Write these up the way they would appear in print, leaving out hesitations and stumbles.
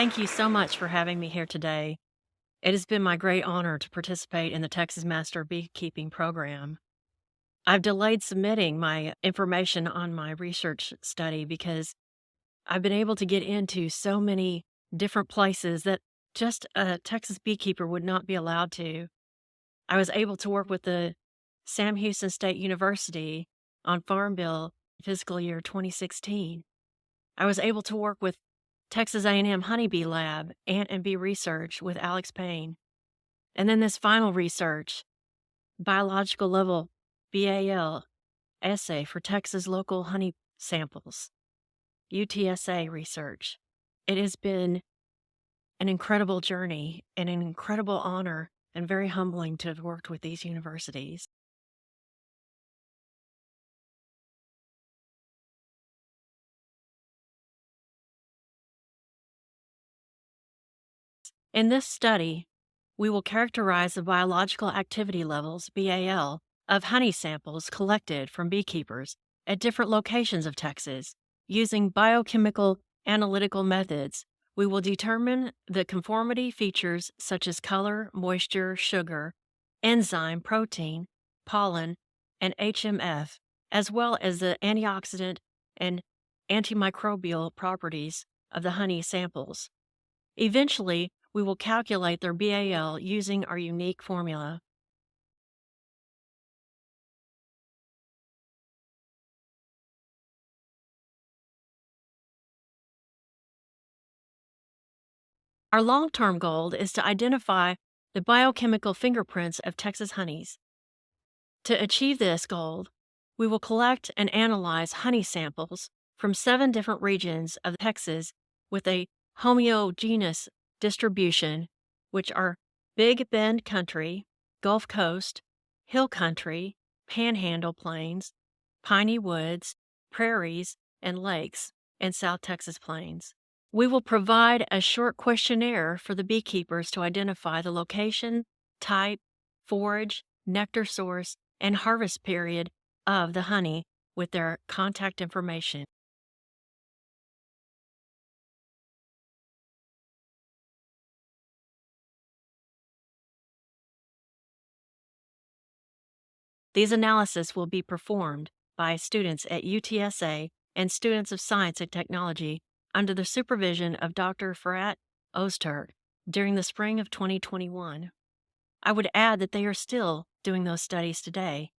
Thank you so much for having me here today. It has been my great honor to participate in the Texas Master Beekeeping Program. I've delayed submitting my information on my research study because I've been able to get into so many different places that just a Texas beekeeper would not be allowed to. I was able to work with the Sam Houston State University on Farm Bill fiscal year 2016. I was able to work with Texas A&M Honeybee Lab, Ant and Bee Research with Alex Payne. And then this final research, biological level BAL essay for Texas local honey samples, UTSA research. It has been an incredible journey and an incredible honor and very humbling to have worked with these universities. In this study, we will characterize the biological activity levels, BAL, of honey samples collected from beekeepers at different locations of Texas. Using biochemical analytical methods, we will determine the conformity features such as color, moisture, sugar, enzyme, protein, pollen, and HMF, as well as the antioxidant and antimicrobial properties of the honey samples. Eventually, we will calculate their BAL using our unique formula. Our long-term goal is to identify the biochemical fingerprints of Texas honeys. To achieve this goal, we will collect and analyze honey samples from 7 different regions of Texas with a homogeneous distribution, which are Big Bend Country, Gulf Coast, Hill Country, Panhandle Plains, Piney Woods, Prairies, and Lakes, and South Texas Plains. We will provide a short questionnaire for the beekeepers to identify the location, type, forage, nectar source, and harvest period of the honey with their contact information. These analyses will be performed by students at UTSA and students of science and technology under the supervision of Dr. Farhat Ozturk during the spring of 2021. I would add that they are still doing those studies today.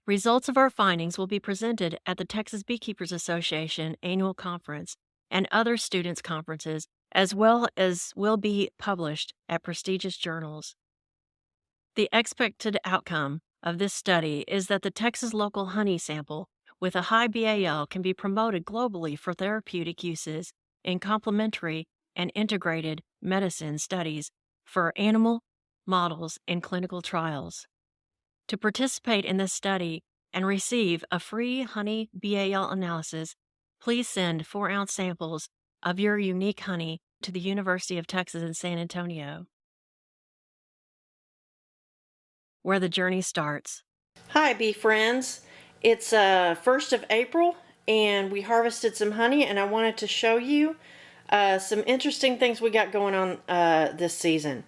Results of our findings will be presented at the Texas Beekeepers Association annual conference and other students' conferences, as well as will be published at prestigious journals. The expected outcome of this study is that the Texas local honey sample with a high BAL can be promoted globally for therapeutic uses in complementary and integrated medicine studies for animal models in clinical trials. To participate in this study and receive a free honey BAL analysis, please send 4-ounce samples of your unique honey to the University of Texas in San Antonio, where the journey starts. Hi, bee friends. It's 1st of April, and we harvested some honey, and I wanted to show you some interesting things we got going on this season.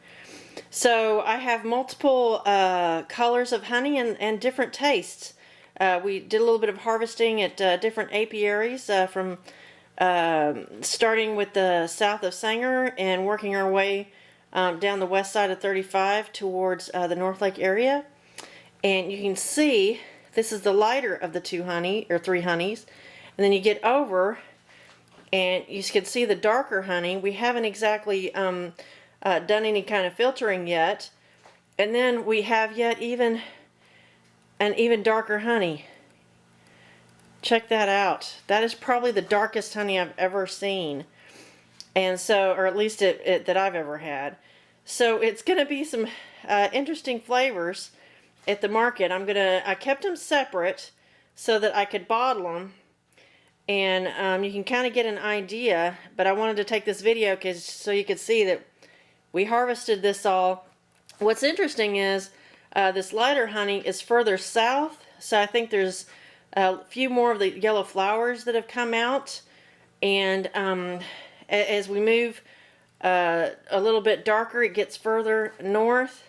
So I have multiple colors of honey and different tastes. We did a little bit of harvesting at different apiaries from starting with the south of Sanger and working our way down the west side of 35 towards the North Lake area. And you can see this is the lighter of the 3 honeys. And then you get over and you can see the darker honey. We haven't exactly done any kind of filtering yet. And then we have an even darker honey. Check that out. That is probably the darkest honey I've ever seen. And so, or at least that I've ever had. So it's going to be some interesting flavors at the market. I kept them separate so that I could bottle them, and you can kind of get an idea, but I wanted to take this video so you could see that we harvested this all. What's interesting is this lighter honey is further south, so I think there's a few more of the yellow flowers that have come out, and as we move a little bit darker, it gets further north.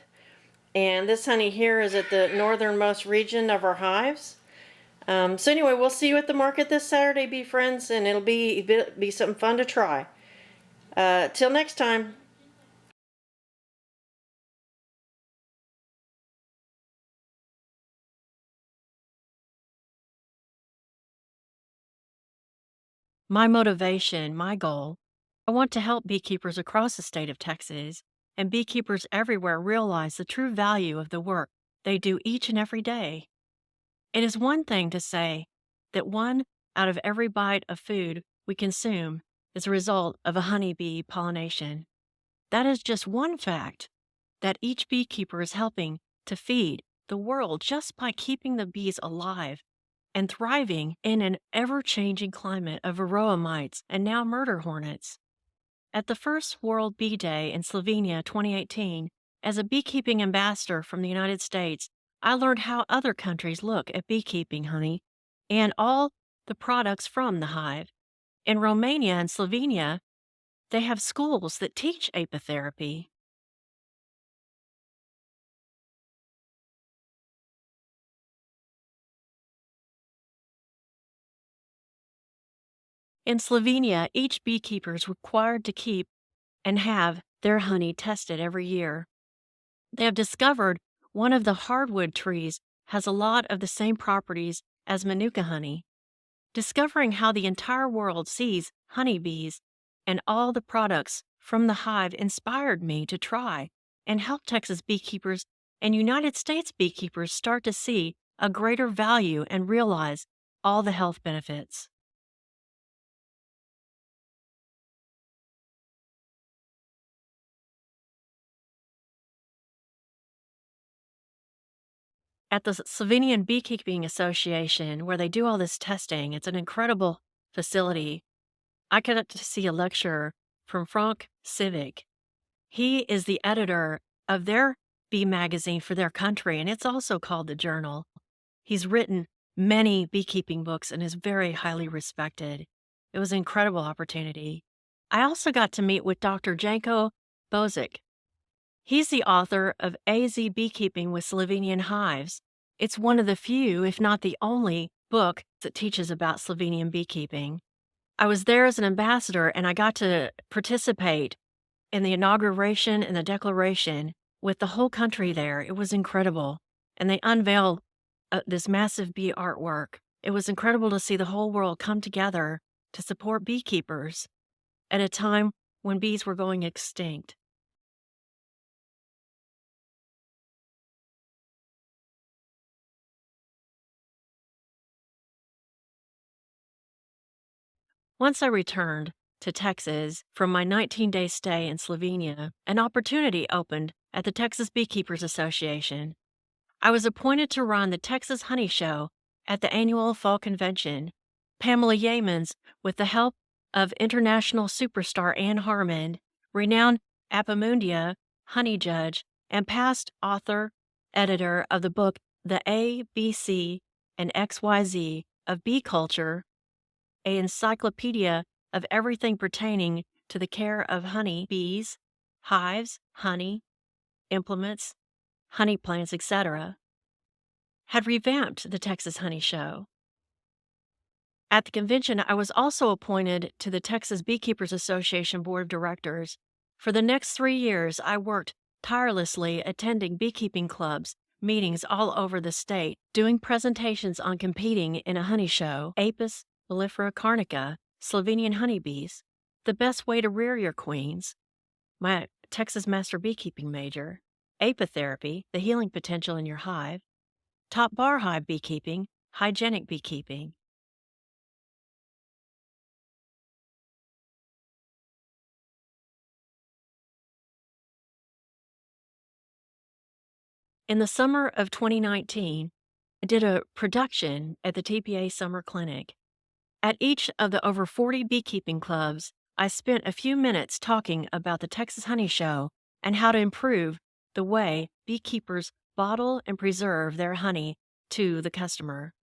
And this honey here is at the northernmost region of our hives. So anyway, we'll see you at the market this Saturday, bee friends, and it'll be something fun to try. Till next time. My motivation, my goal, I want to help beekeepers across the state of Texas and beekeepers everywhere realize the true value of the work they do each and every day. It is one thing to say that one out of every bite of food we consume is a result of a honeybee pollination. That is just one fact that each beekeeper is helping to feed the world just by keeping the bees alive and thriving in an ever changing climate of varroa mites and now murder hornets. At the first World Bee Day in Slovenia 2018, as a beekeeping ambassador from the United States, I learned how other countries look at beekeeping honey and all the products from the hive. In Romania and Slovenia, they have schools that teach apitherapy. In Slovenia, each beekeeper is required to keep and have their honey tested every year. They have discovered one of the hardwood trees has a lot of the same properties as manuka honey. Discovering how the entire world sees honeybees and all the products from the hive inspired me to try and help Texas beekeepers and United States beekeepers start to see a greater value and realize all the health benefits. At the Slovenian Beekeeping Association, where they do all this testing, it's an incredible facility. I got to see a lecture from Frank Civic. He is the editor of their bee magazine for their country, and it's also called The Journal. He's written many beekeeping books and is very highly respected. It was an incredible opportunity. I also got to meet with Dr. Janko Bozic. He's the author of AZ Beekeeping with Slovenian Hives. It's one of the few, if not the only, book that teaches about Slovenian beekeeping. I was there as an ambassador and I got to participate in the inauguration and the declaration with the whole country there. It was incredible. And they unveiled this massive bee artwork. It was incredible to see the whole world come together to support beekeepers at a time when bees were going extinct. Once I returned to Texas from my 19-day stay in Slovenia, an opportunity opened at the Texas Beekeepers Association. I was appointed to run the Texas Honey Show at the annual fall convention. Pamela Yeamans, with the help of international superstar Ann Harmon, renowned Apimundia honey judge, and past author, editor of the book The A, B, C, and XYZ of Bee Culture, an encyclopedia of everything pertaining to the care of honey bees, hives, honey, implements, honey plants, etc., had revamped the Texas Honey Show. At the convention, I was also appointed to the Texas Beekeepers Association Board of Directors. For the next 3 years, I worked tirelessly attending beekeeping clubs, meetings all over the state, doing presentations on competing in a honey show, Apis mellifera carnica, Slovenian honeybees, the best way to rear your queens, my Texas Master Beekeeping major, apitherapy, the healing potential in your hive, top bar hive beekeeping, hygienic beekeeping. In the summer of 2019, I did a production at the TPA Summer Clinic. At each of the over 40 beekeeping clubs, I spent a few minutes talking about the Texas Honey Show and how to improve the way beekeepers bottle and preserve their honey to the customer.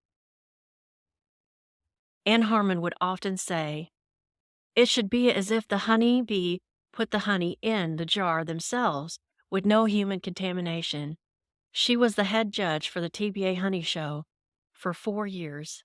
Ann Harmon would often say, "It should be as if the honey bee put the honey in the jar themselves with no human contamination. She was the head judge for the TBA Honey Show for 4 years.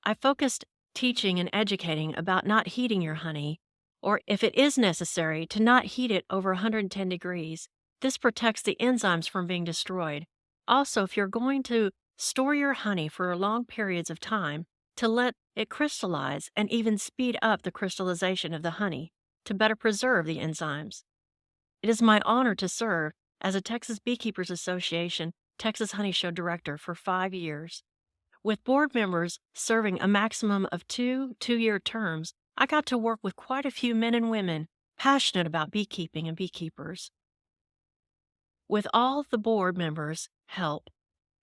I focused teaching and educating about not heating your honey, or if it is necessary, to not heat it over 110 degrees. This protects the enzymes from being destroyed. Also, if you're going to store your honey for long periods of time, to let it crystallize and even speed up the crystallization of the honey to better preserve the enzymes. It is my honor to serve as a Texas Beekeepers Association Texas Honey Show Director for 5 years. With board members serving a maximum of 2-year terms, I got to work with quite a few men and women passionate about beekeeping and beekeepers. With all the board members' help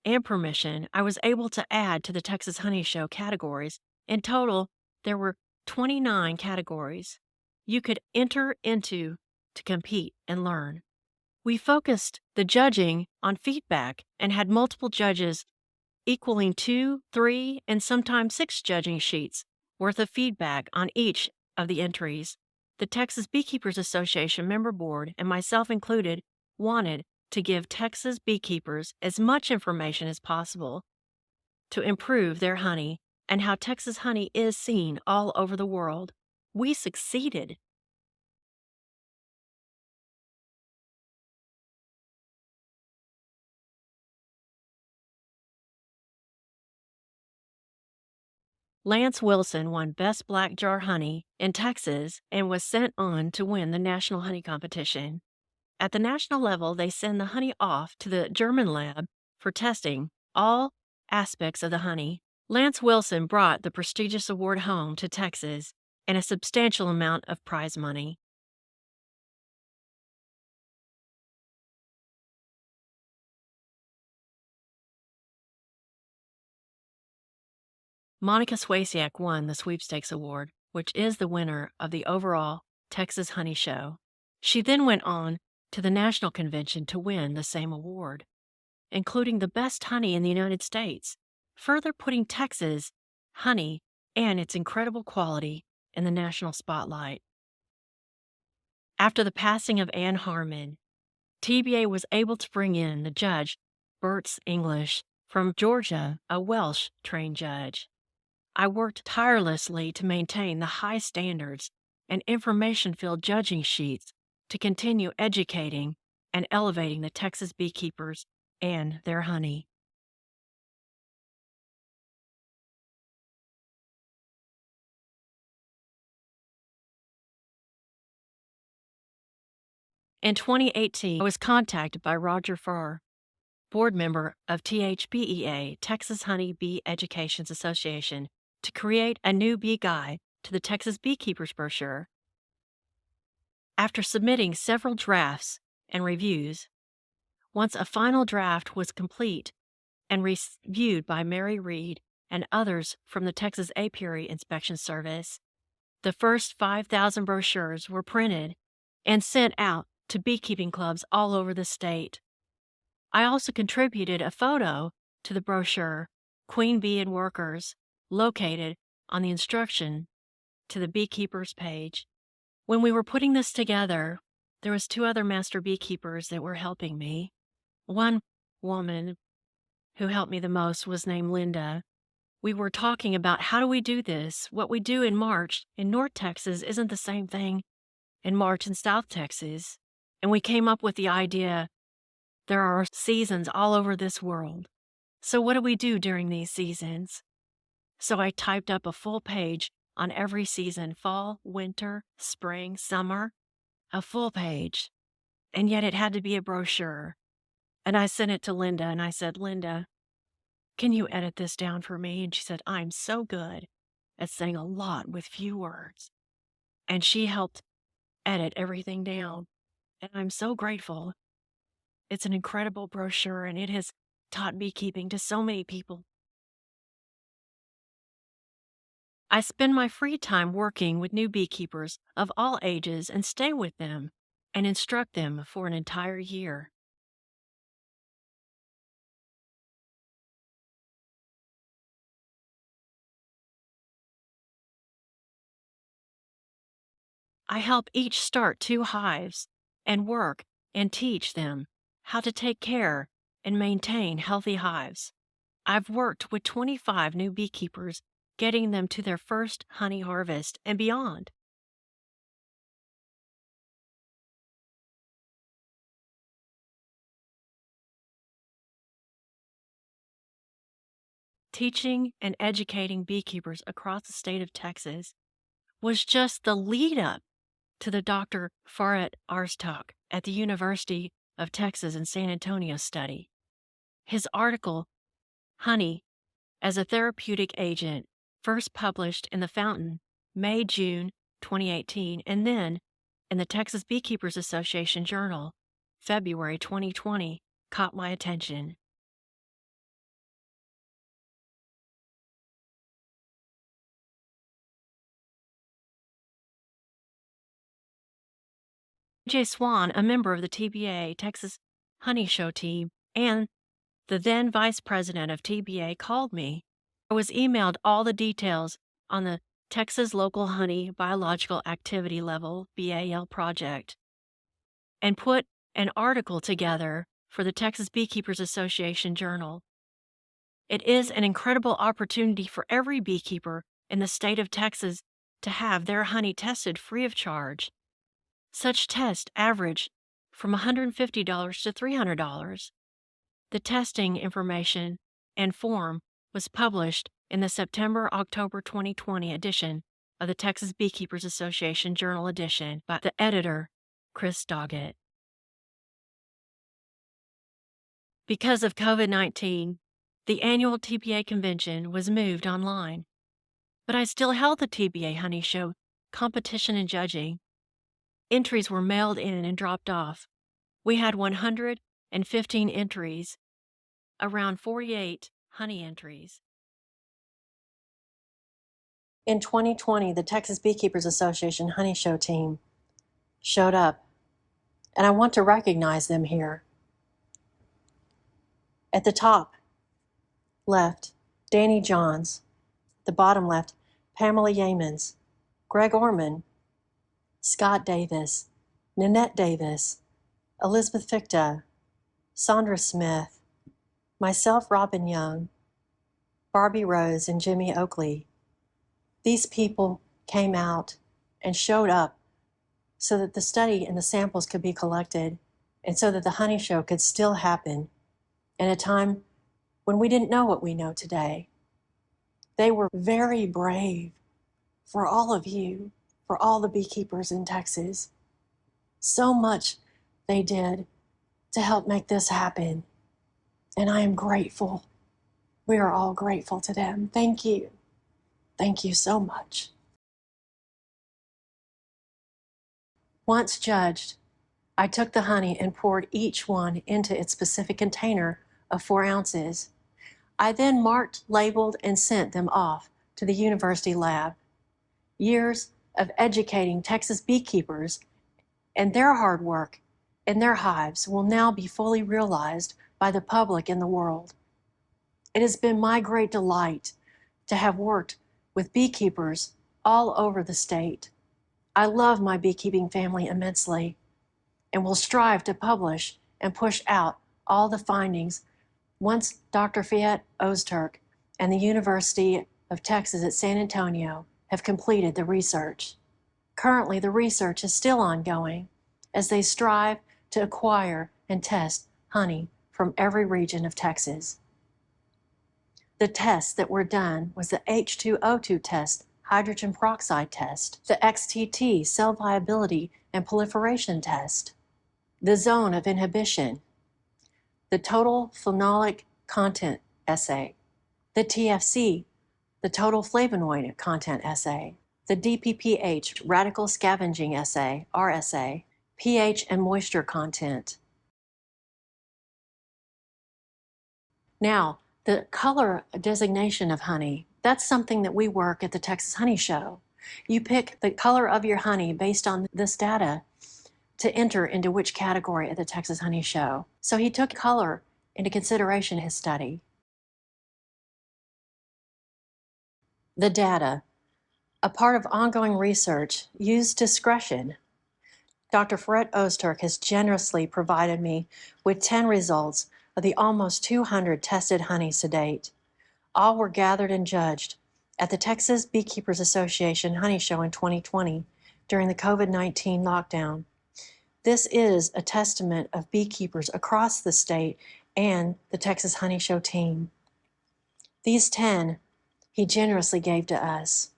and permission, I was able to add to the Texas Honey Show categories. In total, there were 29 categories you could enter into to compete and learn. We focused the judging on feedback and had multiple judges equaling 2, 3, and sometimes 6 judging sheets worth of feedback on each of the entries. The Texas Beekeepers Association member board, and myself included, wanted to give Texas beekeepers as much information as possible to improve their honey and how Texas honey is seen all over the world. We succeeded. Lance Wilson won Best Black Jar Honey in Texas and was sent on to win the national honey competition. At the national level, they send the honey off to the German lab for testing all aspects of the honey. Lance Wilson brought the prestigious award home to Texas and a substantial amount of prize money. Monica Swasiak won the Sweepstakes Award, which is the winner of the overall Texas Honey Show. She then went on to the national convention to win the same award, including the best honey in the United States, further putting Texas honey and its incredible quality in the national spotlight. After the passing of Ann Harmon, TBA was able to bring in the judge, Bert's English, from Georgia, a Welsh-trained judge. I worked tirelessly to maintain the high standards and information-filled judging sheets to continue educating and elevating the Texas beekeepers and their honey. In 2018, I was contacted by Roger Farr, board member of THBEA, Texas Honey Bee Educations Association, to create a new bee guide to the Texas Beekeepers brochure. After submitting several drafts and reviews, once a final draft was complete and reviewed by Mary Reed and others from the Texas Apiary Inspection Service, the first 5,000 brochures were printed and sent out to beekeeping clubs all over the state. I also contributed a photo to the brochure, Queen Bee and Workers, located on the instruction to the beekeepers page. When we were putting this together, there was 2 other master beekeepers that were helping me. One woman who helped me the most was named Linda. We were talking about how do we do this? What we do in March in North Texas isn't the same thing in March in South Texas. And we came up with the idea there are seasons all over this world. So what do we do during these seasons? So I typed up a full page on every season, fall, winter, spring, summer, a full page. And yet it had to be a brochure. And I sent it to Linda and I said, Linda, can you edit this down for me? And she said, I'm so good at saying a lot with few words. And she helped edit everything down. And I'm so grateful. It's an incredible brochure and it has taught beekeeping to so many people. I spend my free time working with new beekeepers of all ages and stay with them and instruct them for an entire year. I help each start 2 hives and work and teach them how to take care and maintain healthy hives. I've worked with 25 new beekeepers, getting them to their first honey harvest and beyond. Teaching and educating beekeepers across the state of Texas was just the lead up to the Dr. Faret Arstok at the University of Texas in San Antonio study. His article, Honey as a Therapeutic Agent, first published in The Fountain, May-June 2018, and then in the Texas Beekeepers Association Journal, February 2020, caught my attention. J. Swan, a member of the TBA Texas Honey Show team and the then vice president of TBA, called me. I was emailed all the details on the Texas Local Honey Biological Activity Level BAL project and put an article together for the Texas Beekeepers Association Journal. It is an incredible opportunity for every beekeeper in the state of Texas to have their honey tested free of charge. Such tests average from $150 to $300. The testing information and form was published in the September-October 2020 edition of the Texas Beekeepers Association Journal edition by the editor, Chris Doggett. Because of COVID-19, the annual TBA convention was moved online, but I still held the TBA Honey Show competition and judging. Entries were mailed in and dropped off. We had 115 entries, around 48 honey entries. In 2020, the Texas Beekeepers Association Honey Show team showed up, and I want to recognize them here. At the top left, Danny Johns. The bottom left, Pamela Yeamans, Greg Orman, Scott Davis, Nanette Davis, Elizabeth Fichte, Sandra Smith, myself, Robin Young, Barbie Rose, and Jimmy Oakley. These people came out and showed up so that the study and the samples could be collected and so that the honey show could still happen in a time when we didn't know what we know today. They were very brave for all of you, for all the beekeepers in Texas. So much they did to help make this happen. And I am grateful. We are all grateful to them. Thank you. Thank you so much. Once judged, I took the honey and poured each one into its specific container of 4 ounces. I then marked, labeled, and sent them off to the university lab. Years of educating Texas beekeepers and their hard work in their hives will now be fully realized by the public and the world. It has been my great delight to have worked with beekeepers all over the state. I love my beekeeping family immensely and will strive to publish and push out all the findings once Dr. Faret Ozturk and the University of Texas at San Antonio have completed the research. Currently, the research is still ongoing as they strive to acquire and test honey from every region of Texas. The tests that were done was the H2O2 test, hydrogen peroxide test, the XTT, cell viability and proliferation test, the zone of inhibition, the total phenolic content assay, the TFC, the total flavonoid content assay, the DPPH, radical scavenging assay, RSA, pH and moisture content. Now, the color designation of honey, that's something that we work at the Texas Honey Show. You pick the color of your honey based on this data to enter into which category at the Texas Honey Show. So he took color into consideration in his study. The data. A part of ongoing research, use discretion. Dr. Ferret Ozturk has generously provided me with 10 results of the almost 200 tested honeys to date. All were gathered and judged at the Texas Beekeepers Association Honey Show in 2020 during the COVID-19 lockdown. This is a testament of beekeepers across the state and the Texas Honey Show team. These 10 he generously gave to us.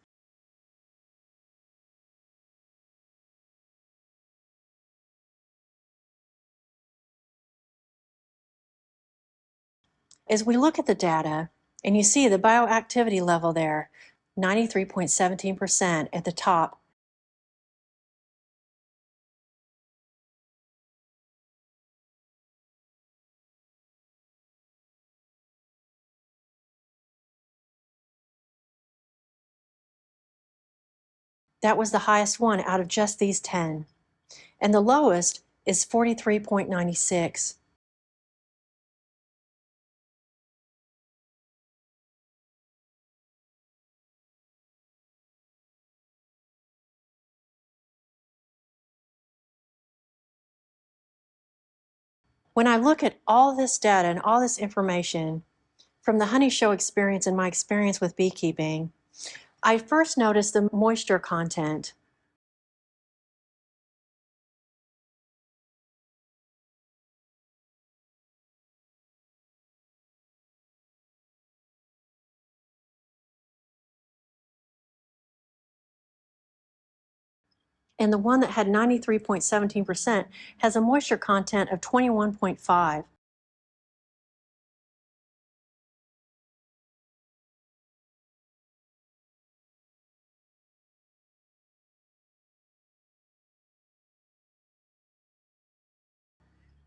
As we look at the data, and you see the bioactivity level there, 93.17% at the top. That was the highest one out of just these 10. And the lowest is 43.96. When I look at all this data and all this information from the Honey Show experience and my experience with beekeeping, I first noticed the moisture content. And the one that had 93.17% has a moisture content of 21.5.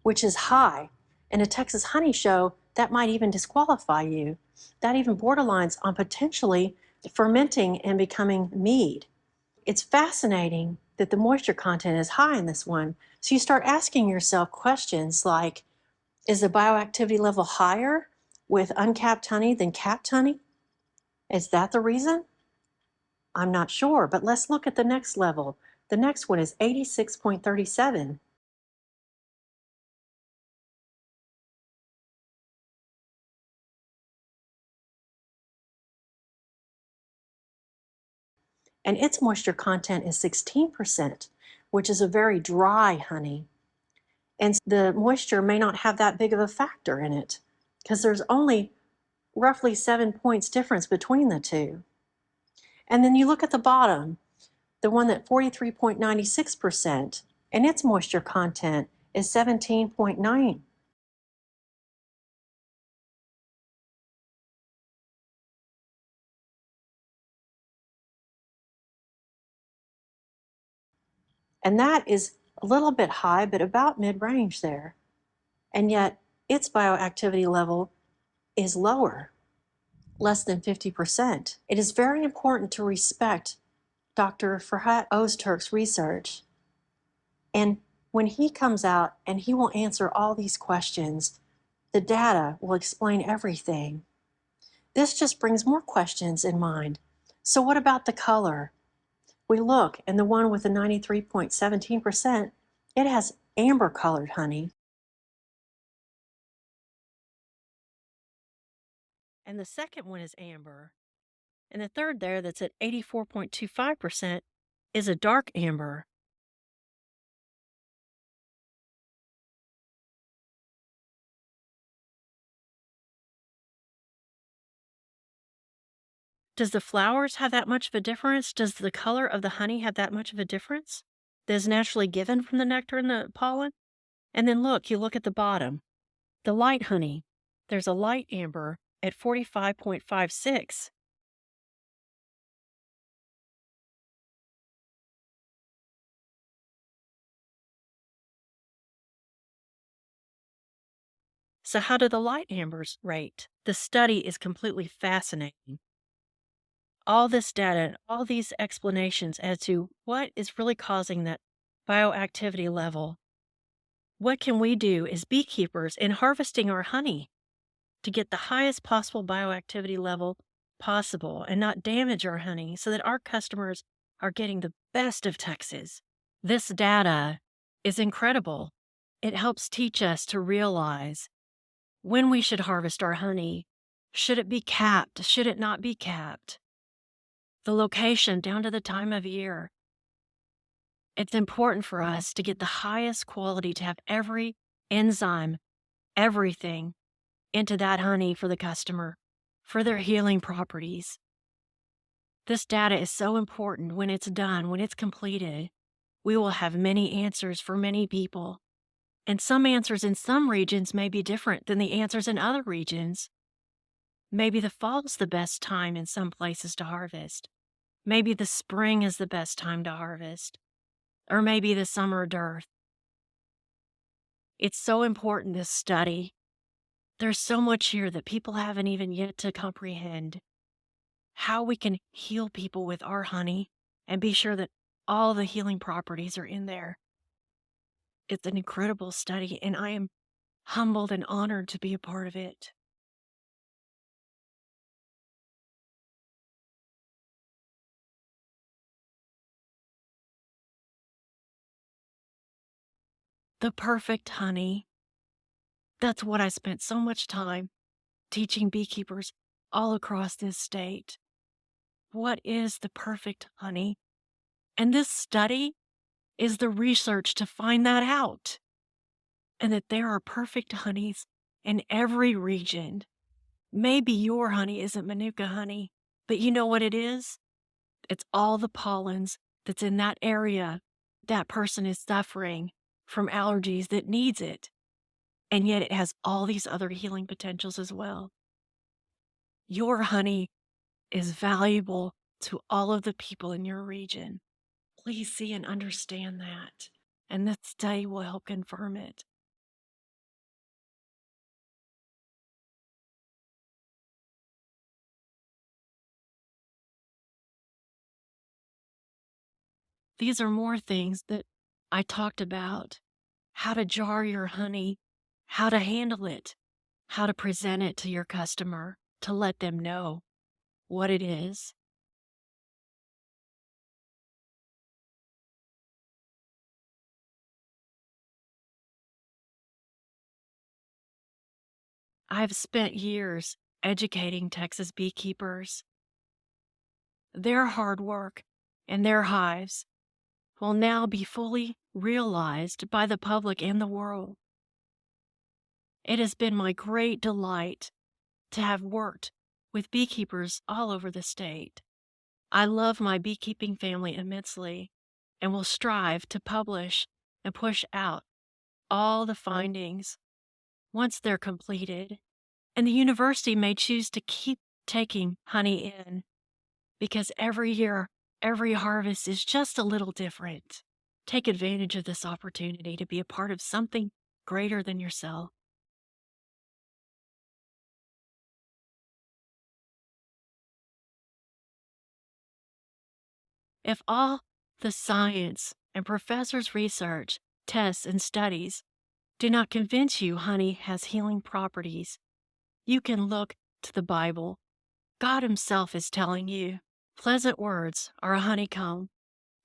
Which is high. In a Texas Honey Show, that might even disqualify you. That even borderlines on potentially fermenting and becoming mead. It's fascinating that the moisture content is high in this one. So you start asking yourself questions like, is the bioactivity level higher with uncapped honey than capped honey? Is that the reason? I'm not sure, but let's look at the next level. The next one is 86.37. And its moisture content is 16%, which is a very dry honey. And the moisture may not have that big of a factor in it because there's only roughly 7 points difference between the two. And then you look at the bottom, the one that 43.96%, and its moisture content is 17.9. And that is a little bit high, but about mid-range there. And yet its bioactivity level is lower, less than 50%. It is very important to respect Dr. Ferhat Ozturk's research. And when he comes out and he will answer all these questions, the data will explain everything. This just brings more questions in mind. So what about the color? We look, and the one with the 93.17%, it has amber colored honey. And the second one is amber. And the third there that's at 84.25% is a dark amber. Does the flowers have that much of a difference? Does the color of the honey have that much of a difference that is naturally given from the nectar and the pollen? And then look, you look at the bottom. The light honey, there's a light amber at 45.56. So how do the light ambers rate? The study is completely fascinating. All this data, all these explanations as to what is really causing that bioactivity level. What can we do as beekeepers in harvesting our honey to get the highest possible bioactivity level possible and not damage our honey so that our customers are getting the best of Texas. This data is incredible. It helps teach us to realize when we should harvest our honey. Should it be capped? Should it not be capped? The location down to the time of year. It's important for us to get the highest quality, to have every enzyme, everything into that honey for the customer, for their healing properties. This data is so important. When it's done, when it's completed, we will have many answers for many people. And some answers in some regions may be different than the answers in other regions. Maybe the fall's the best time in some places to harvest. Maybe the spring is the best time to harvest. Or maybe the summer dearth. It's so important, this study. There's so much here that people haven't even yet to comprehend. How we can heal people with our honey and be sure that all the healing properties are in there. It's an incredible study, and I am humbled and honored to be a part of it. The perfect honey. That's what I spent so much time teaching beekeepers all across this state. What is the perfect honey? And this study is the research to find that out. And that there are perfect honeys in every region. Maybe your honey isn't Manuka honey, but you know what it is? It's all the pollens that's in that area that person is suffering from allergies that needs it. And yet it has all these other healing potentials as well. Your honey is valuable to all of the people in your region. Please see and understand that. And this study will help confirm it. These are more things that I talked about. How to jar your honey, how to handle it, how to present it to your customer, to let them know what it is. I've spent years educating Texas beekeepers. Their hard work and their hives will now be fully realized by the public and the world. It has been my great delight to have worked with beekeepers all over the state. I love my beekeeping family immensely and will strive to publish and push out all the findings once they're completed. And the university may choose to keep taking honey in because every year, every harvest is just a little different. Take advantage of this opportunity to be a part of something greater than yourself. If all the science and professors' research, tests, and studies do not convince you honey has healing properties, you can look to the Bible. God Himself is telling you, pleasant words are a honeycomb,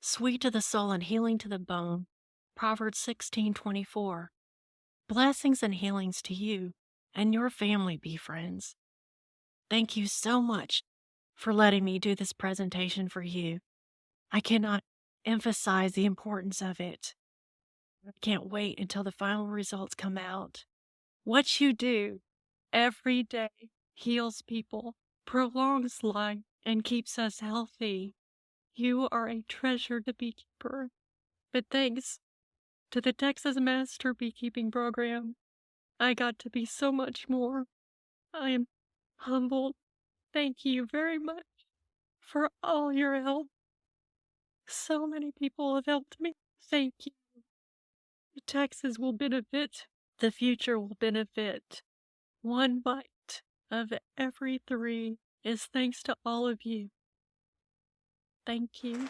sweet to the soul and healing to the bone. Proverbs 16:24. Blessings and healings to you and your family, bee friends. Thank you so much for letting me do this presentation for you. I cannot emphasize the importance of it. I can't wait until the final results come out. What you do every day heals people, prolongs life, and keeps us healthy. You are a treasured beekeeper. But thanks to the Texas Master Beekeeping Program, I got to be so much more. I am humbled. Thank you very much for all your help. So many people have helped me. Thank you. Texas will benefit. The future will benefit. One bite of every 3 is thanks to all of you. Thank you.